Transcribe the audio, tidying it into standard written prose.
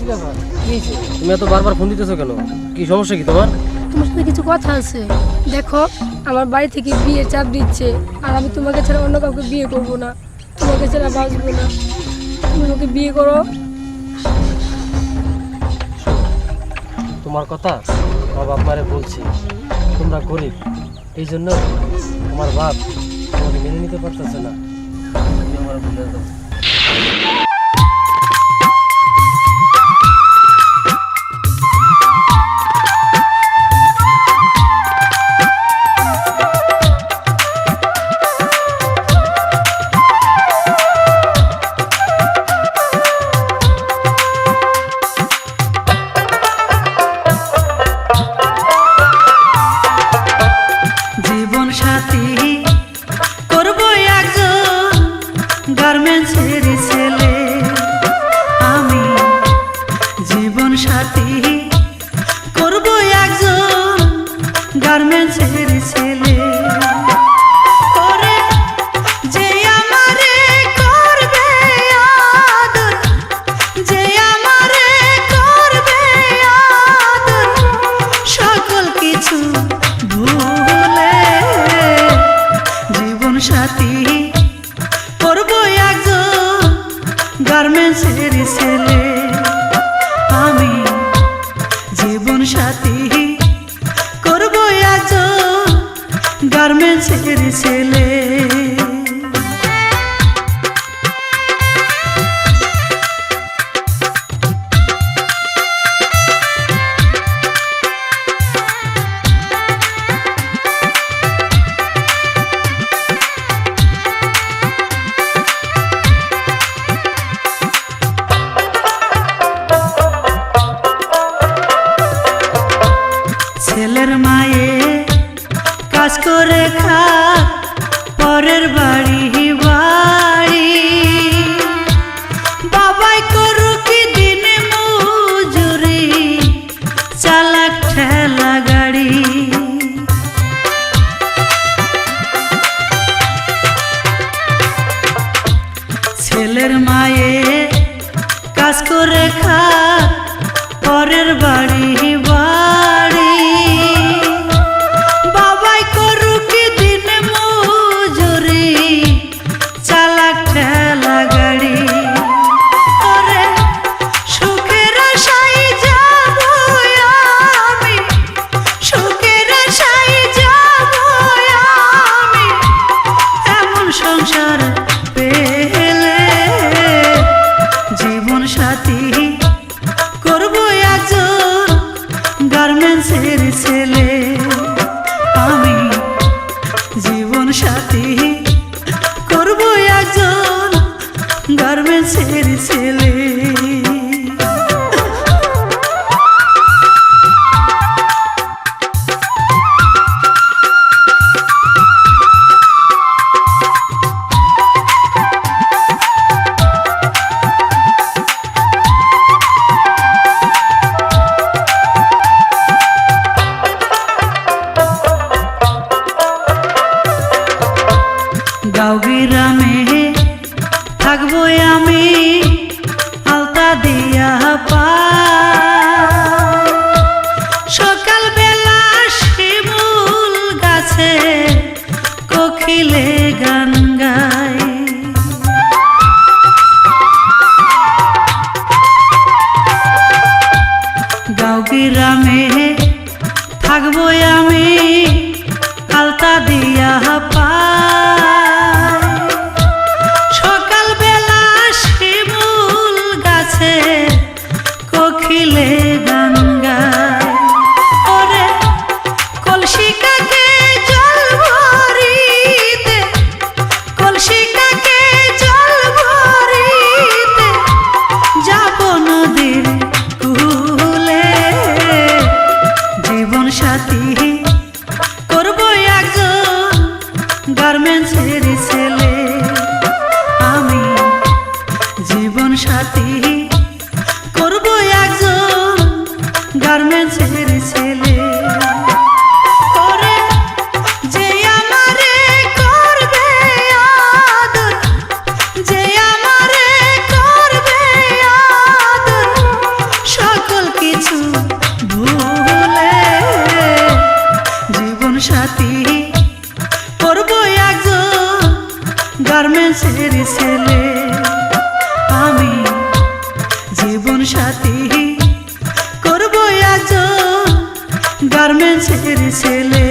ব্যাপার? কি হয়েছে? তুমি এত বারবার ফোন দিতেছো কেন? কি সমস্যা কি তোমার? তোমার সাথে কিছু কথা আছে। দেখো, আমার বাড়ি থেকে বিয়ে চাপ দিচ্ছে, আর আমি তোমাকে ছাড়া অন্য কাউকে বিয়ে করব না, তোমাকে ছাড়া বাঁচবো না। তুমি আমাকে বিয়ে করো। তোমার কথা আমার বাপ মারে বলছি, তোমরা গরিব, এই জন্য তোমার বাপ তোমাকে মেনে নিতে পারতেছে না। তুমি আমার ভুলে যাও। জীবন সাথী করব একজন গার্মেন্টসের ছেলে। আমি জীবন সাথী করব একজন গার্মেন্টসের ছেলে। করে যে আমারে করবে আদর, যে আমারে করবে আদর, সকল কিছু ভুলে জীবন সাথী করব একজন গার্মেন্টসের ছেলে। আমি জীবন সাথী করব একজন গার্মেন্টসের ছেলে। ছেলের মায়ে কাজ করে খাক পরের বাড়ি বাড়ি, বাবাই করুক দিন মজুরি চালাক ঠেলা গাড়ি। ছেলের মায়ে কাজ করে খাক পরের বাড়ি বাড়ি, বাবাই করুক দিন মজুরি চালাক ঠেলা গাড়ি। ওরে সুখের আশায় যাব আমি, সুখের আশায় যাব আমি, এমন সংসার পেলে জীবন সাথী করব একজন গার্মেন্টসের ছেলে। আমি জীবন সাথী করব একজন গার্মেন্টসের ছেলে। গাঁও গ্রামে থাকবো আমি আলতা দিয়া পাই, সকাল বেলা শিমুল গাছে কোকিলে গান গায়। গাঁও গ্রামে থাকবো আমি আলতা দিয়া পাই, সকাল বেলা শিমুল গাছে কোকিলে গান গায়। ওরে কলসি কাকে জল ভরিতে, কলসি কাকে জল ভরিতে যাব নদীর কূলে। জীবন সাথী করব একজন গার্মেন্টসের ছেলে। আমি জীবন সাথী সাথী করব একজন গার্মেন্টসের ছেলে। আমি জীবন সাথী করব একজন গার্মেন্টসের ছেলে।